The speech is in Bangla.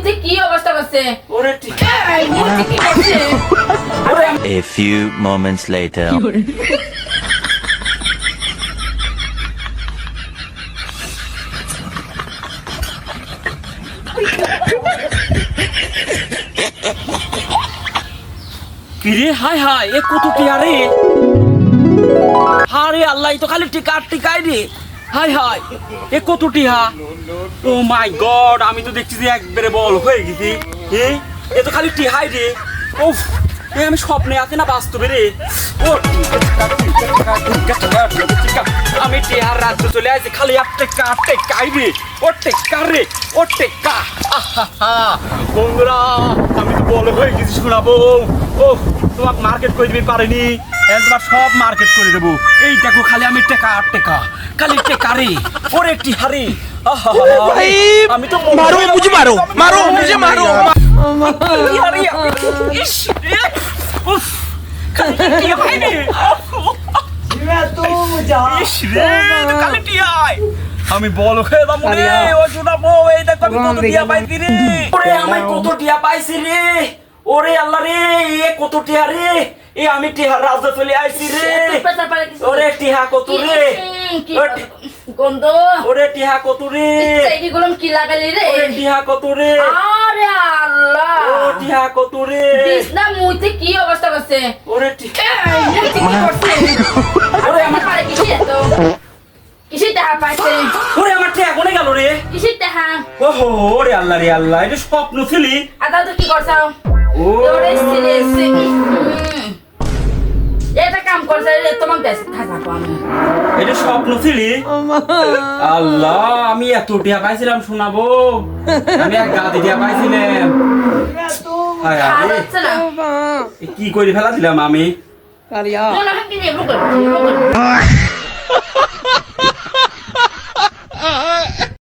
মুইতে কি অবস্থা করছে ওরে এই মুইতে কি করছে A few moments later. কিরে হাই হাই এ কত টিয়া রে হারে আল্লাহ তো খালি টিকা টিকাই রে হাই হাই এ কত টিয়া ও মাই গড আমি তো দেখছি যে একবারে বল হয়ে গেছি এ তো খালি টিহাই রে উফ এ আমি স্বপ্নে আছি না বাস্তবে রে ও আমি টিহার রাজ্য চলে আসছি খালি টেকাই রে ও টেকা রে ও টেকা বন্ধুরা আমি তো বল হয়ে গেছি শোনাবো ও তোমার মার্কেট করে দিবি পারেনি তোমার সব মার্কেট করে দেবো এই দেখো খালি আমি টেকা খালি টেকা রে ওরে টিহা রে আমি তো मारो मुझे मारो मुझे मारो আমি বল খেয়ে দাম রে ও শোনাবো এই দেখো আমি কত টিয়া পাইছি রে ওরে আমি কত টিয়া পাইছি রে ওরে আল্লাহ রে এ কত টিয়া রে এ আমি টিহার রাজ্য চলে আইছি রে ওরে টিহা কত রে গন্ধ ওরে টিহা কত রে এই গুলো কি লাগালি রে ওরে টিহা কত রে আরে আল্লাহ ও টিহা কত রে না মুইতে কি অবস্থা করছে ওরে এই মুইতে কি করছে ওরে আমার পারে কিসে তো কিসে টাকা পাইছে ওরে আমার টিহা কোনে গেল রে কিসে টাকা ওহো ওরে আল্লাহ রে আল্লাহ এটা স্বপ্ন ছিলি আদা তো কি করছাও ও ওরে সিলে এটা কাম করছে তোমার দেশ থাকবো আমি এটা স্বপ্ন ছিলি আল্লাহ আমি এত টিয়া পাইছিলাম শোনাবো আমি এক গাদি টিয়া পাইছিলাম হায় আরে কি করে ফেলা দিলাম আমি মনে হয় কি নেবো